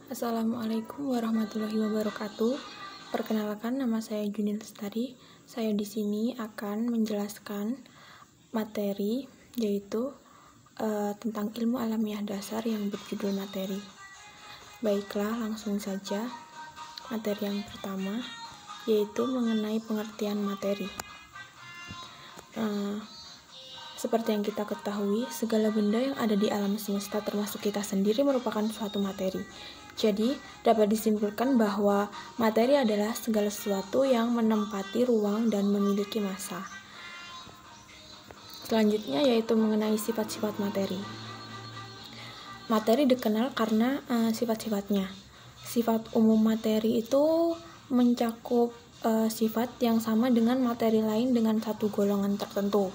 Assalamualaikum warahmatullahi wabarakatuh. Perkenalkan, nama saya Juni Lestari. Saya di sini akan menjelaskan materi yaitu tentang ilmu alamiah dasar yang berjudul materi. Baiklah, langsung saja. Materi yang pertama yaitu mengenai pengertian materi. Seperti yang kita ketahui, segala benda yang ada di alam semesta termasuk kita sendiri merupakan suatu materi. Jadi, dapat disimpulkan bahwa materi adalah segala sesuatu yang menempati ruang dan memiliki massa. Selanjutnya yaitu mengenai sifat-sifat materi. Materi dikenal karena sifat-sifatnya. Sifat umum materi itu mencakup sifat yang sama dengan materi lain dengan satu golongan tertentu.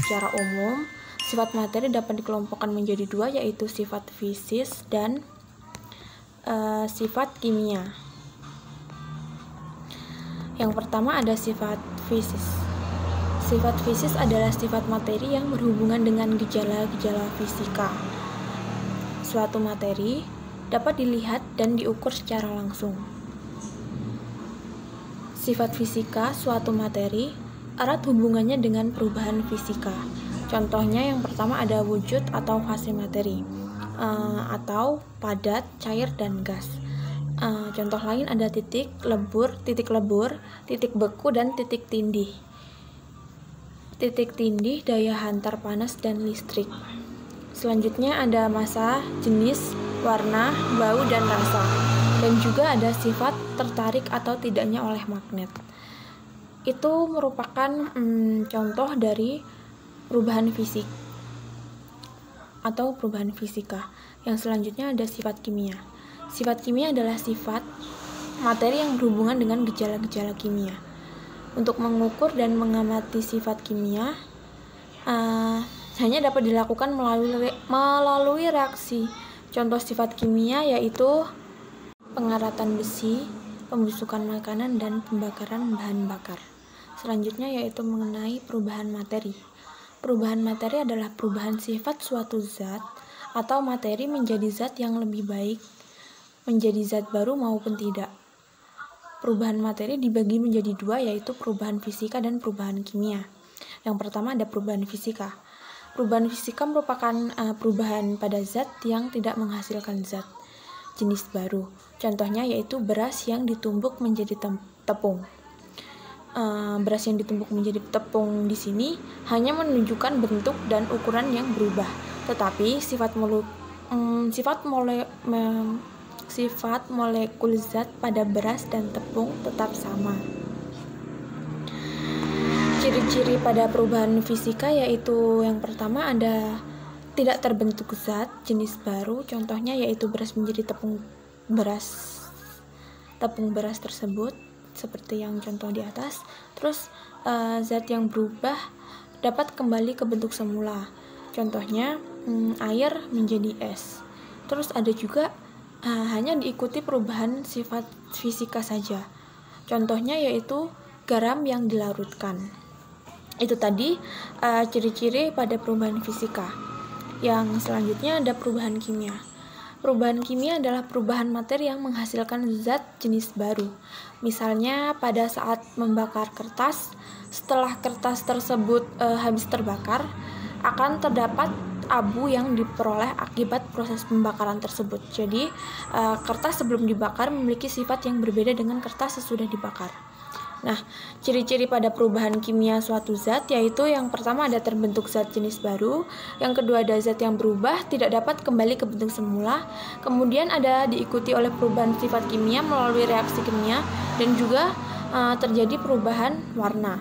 Secara umum, sifat materi dapat dikelompokkan menjadi dua, yaitu sifat fisis dan sifat kimia. Yang pertama ada sifat fisis. Sifat fisis adalah sifat materi yang berhubungan dengan gejala-gejala fisika. Suatu materi dapat dilihat dan diukur secara langsung. Sifat fisika suatu materi erat hubungannya dengan perubahan fisika. Contohnya yang pertama ada wujud atau fase materi, atau padat, cair, dan gas. Contoh lain ada titik lebur, titik beku, dan titik tindih. Titik tindih daya hantar panas dan listrik. Selanjutnya ada massa, jenis, warna, bau, dan rasa. Dan juga ada sifat tertarik atau tidaknya oleh magnet. Itu merupakan contoh dari perubahan fisik atau perubahan fisika. Yang selanjutnya ada sifat kimia. Sifat kimia adalah sifat materi yang berhubungan dengan gejala-gejala kimia. Untuk mengukur dan mengamati sifat kimia hanya dapat dilakukan melalui reaksi. Contoh sifat kimia yaitu pengaratan besi, pembusukan makanan, dan pembakaran bahan bakar. Selanjutnya yaitu mengenai perubahan materi. Perubahan materi adalah perubahan sifat suatu zat atau materi menjadi zat yang lebih baik, menjadi zat baru maupun tidak. Perubahan materi dibagi menjadi dua, yaitu perubahan fisika dan perubahan kimia. Yang pertama ada perubahan fisika. Perubahan fisika merupakan perubahan pada zat yang tidak menghasilkan zat jenis baru. Contohnya yaitu beras yang ditumbuk menjadi tepung. Beras yang ditumbuk menjadi tepung di sini hanya menunjukkan bentuk dan ukuran yang berubah, tetapi sifat molekul zat pada beras dan tepung tetap sama. Ciri-ciri pada perubahan fisika yaitu yang pertama ada tidak terbentuk zat jenis baru, contohnya yaitu beras menjadi tepung beras tersebut seperti yang contoh di atas. Terus zat yang berubah dapat kembali ke bentuk semula, contohnya air menjadi es. Terus ada juga hanya diikuti perubahan sifat fisika saja, contohnya yaitu garam yang dilarutkan. Itu tadi ciri-ciri pada perubahan fisika. Yang selanjutnya ada perubahan kimia. Perubahan kimia adalah perubahan materi yang menghasilkan zat jenis baru. Misalnya pada saat membakar kertas, setelah kertas tersebut habis terbakar, akan terdapat abu yang diperoleh akibat proses pembakaran tersebut. Jadi, kertas sebelum dibakar memiliki sifat yang berbeda dengan kertas sesudah dibakar. Nah, ciri-ciri pada perubahan kimia suatu zat yaitu yang pertama ada terbentuk zat jenis baru, yang kedua ada zat yang berubah tidak dapat kembali ke bentuk semula, kemudian ada diikuti oleh perubahan sifat kimia melalui reaksi kimia, dan juga terjadi perubahan warna.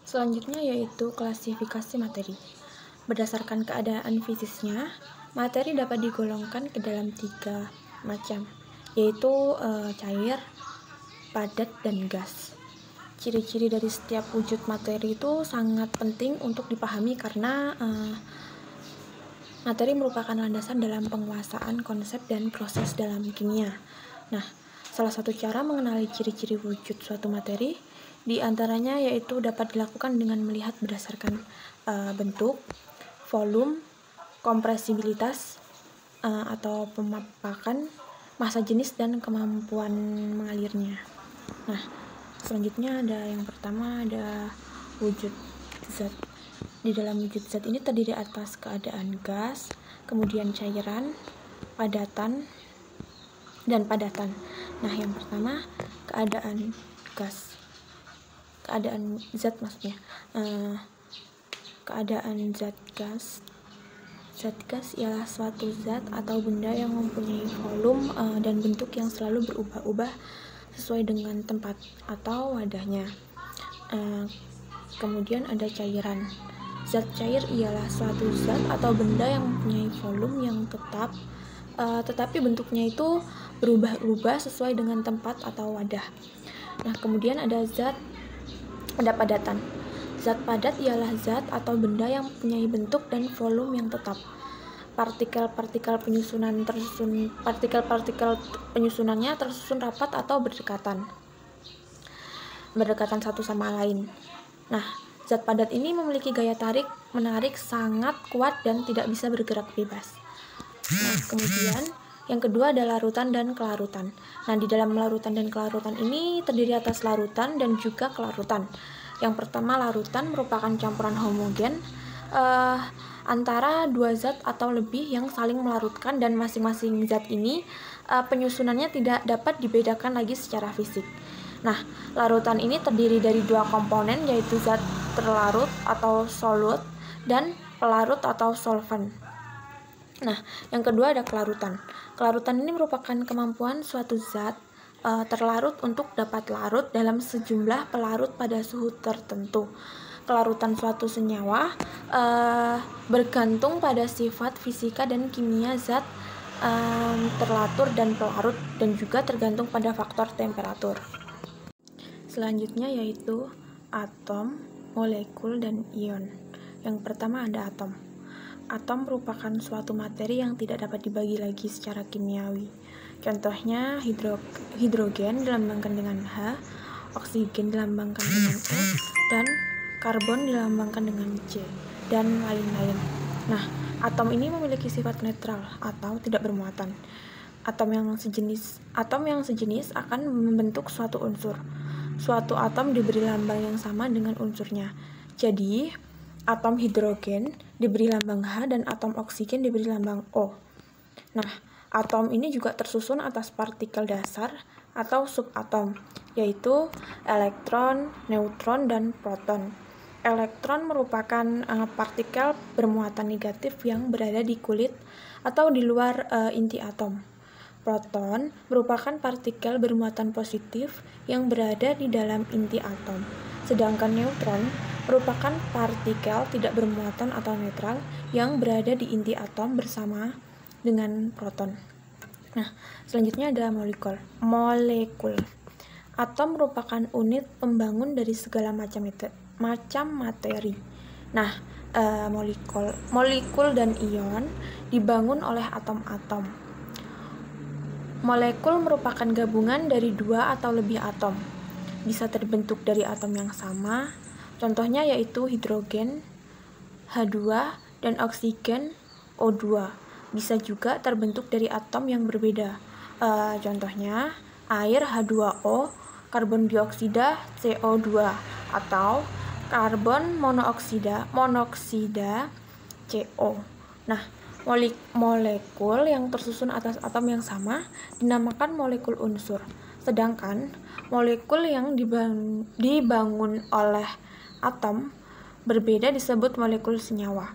Selanjutnya yaitu klasifikasi materi. Berdasarkan keadaan fisisnya, materi dapat digolongkan ke dalam 3 macam, yaitu cair, padat, dan gas. Ciri-ciri dari setiap wujud materi itu sangat penting untuk dipahami karena materi merupakan landasan dalam penguasaan konsep dan proses dalam kimia. Nah, salah satu cara mengenali ciri-ciri wujud suatu materi diantaranya yaitu dapat dilakukan dengan melihat berdasarkan bentuk, volume, kompresibilitas, atau pemapakan, massa jenis dan kemampuan mengalirnya. Nah, selanjutnya ada yang pertama ada wujud zat. Di dalam wujud zat ini terdiri atas keadaan gas, kemudian cairan, padatan, dan padatan. Nah, yang pertama keadaan gas. Keadaan zat maksudnya. Keadaan zat gas. Zat gas ialah suatu zat atau benda yang mempunyai volume dan bentuk yang selalu berubah-ubah sesuai dengan tempat atau wadahnya. Kemudian ada cairan. Zat cair ialah suatu zat atau benda yang mempunyai volume yang tetap, tetapi bentuknya itu berubah-ubah sesuai dengan tempat atau wadah. Nah, kemudian ada padatan. Zat padat ialah zat atau benda yang mempunyai bentuk dan volume yang tetap. Partikel-partikel penyusunannya tersusun rapat atau berdekatan satu sama lain. Nah, zat padat ini memiliki gaya menarik sangat kuat dan tidak bisa bergerak bebas. Nah, kemudian yang kedua adalah larutan dan kelarutan. Nah, di dalam larutan dan kelarutan ini terdiri atas larutan dan juga kelarutan. Yang pertama, larutan merupakan campuran homogen antara dua zat atau lebih yang saling melarutkan, dan masing-masing zat ini penyusunannya tidak dapat dibedakan lagi secara fisik. Nah, larutan ini terdiri dari dua komponen, yaitu zat terlarut atau solut dan pelarut atau solvent. Nah, yang kedua ada kelarutan. Kelarutan ini merupakan kemampuan suatu zat terlarut untuk dapat larut dalam sejumlah pelarut pada suhu tertentu. Kelarutan suatu senyawa bergantung pada sifat fisika dan kimia zat terlarut dan pelarut, dan juga tergantung pada faktor temperatur. Selanjutnya yaitu atom, molekul, dan ion. Yang pertama ada atom. Atom merupakan suatu materi yang tidak dapat dibagi lagi secara kimiawi. Contohnya hidrogen dilambangkan dengan H, oksigen dilambangkan dengan O, dan karbon dilambangkan dengan C, dan lain-lain. Nah, atom ini memiliki sifat netral atau tidak bermuatan. Atom yang sejenis akan membentuk suatu unsur. Suatu atom diberi lambang yang sama dengan unsurnya. Jadi, atom hidrogen diberi lambang H dan atom oksigen diberi lambang O. Nah, atom ini juga tersusun atas partikel dasar atau subatom, yaitu elektron, neutron, dan proton. Elektron merupakan partikel bermuatan negatif yang berada di kulit atau di luar inti atom. Proton merupakan partikel bermuatan positif yang berada di dalam inti atom. Sedangkan neutron merupakan partikel tidak bermuatan atau netral yang berada di inti atom bersama dengan proton. Nah, selanjutnya ada molekul. Atom merupakan unit pembangun dari segala macam materi. Nah, molekul dan ion dibangun oleh atom-atom. Molekul merupakan gabungan dari dua atau lebih atom. Bisa terbentuk dari atom yang sama. Contohnya yaitu hidrogen H2 dan oksigen O2. Bisa juga terbentuk dari atom yang berbeda. Contohnya air H2O, karbon dioksida CO2, atau karbon monoksida CO. Nah, molekul yang tersusun atas atom yang sama dinamakan molekul unsur. Sedangkan molekul yang dibangun oleh atom berbeda disebut molekul senyawa.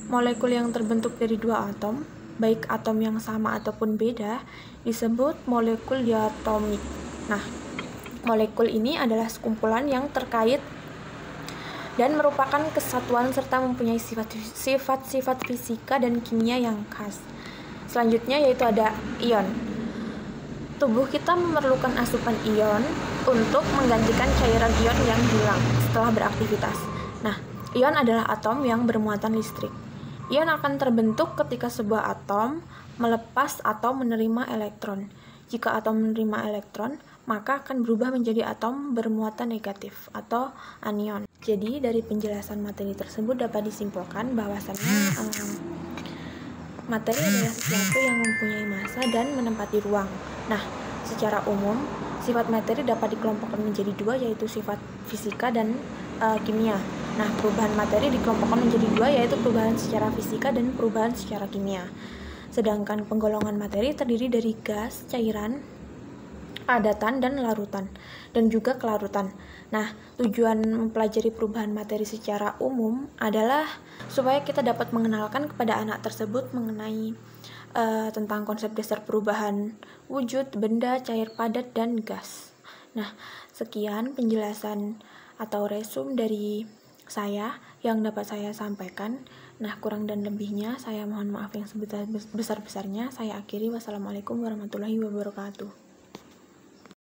Molekul yang terbentuk dari dua atom, baik atom yang sama ataupun beda, disebut molekul diatomik. Nah, molekul ini adalah sekumpulan yang terkait dan merupakan kesatuan serta mempunyai sifat-sifat fisika dan kimia yang khas. Selanjutnya yaitu ada ion. Tubuh kita memerlukan asupan ion untuk menggantikan cairan ion yang hilang setelah beraktivitas. Nah, ion adalah atom yang bermuatan listrik. Ion akan terbentuk ketika sebuah atom melepas atau menerima elektron. Jika atom menerima elektron, maka akan berubah menjadi atom bermuatan negatif atau anion. Jadi, dari penjelasan materi tersebut dapat disimpulkan bahwasannya materi adalah sesuatu yang mempunyai massa dan menempati ruang. Nah, secara umum, sifat materi dapat dikelompokkan menjadi dua, yaitu sifat fisika dan kimia. Nah, perubahan materi dikelompokkan menjadi dua, yaitu perubahan secara fisika dan perubahan secara kimia. Sedangkan penggolongan materi terdiri dari gas, cairan, padatan, dan larutan, dan juga kelarutan. Nah, tujuan mempelajari perubahan materi secara umum adalah supaya kita dapat mengenalkan kepada anak tersebut mengenai tentang konsep dasar perubahan wujud, benda, cair, padat, dan gas. Nah, sekian penjelasan atau resum dari saya yang dapat saya sampaikan. Nah, kurang dan lebihnya saya mohon maaf yang sebesar-besarnya. Saya akhiri. Wassalamualaikum warahmatullahi wabarakatuh.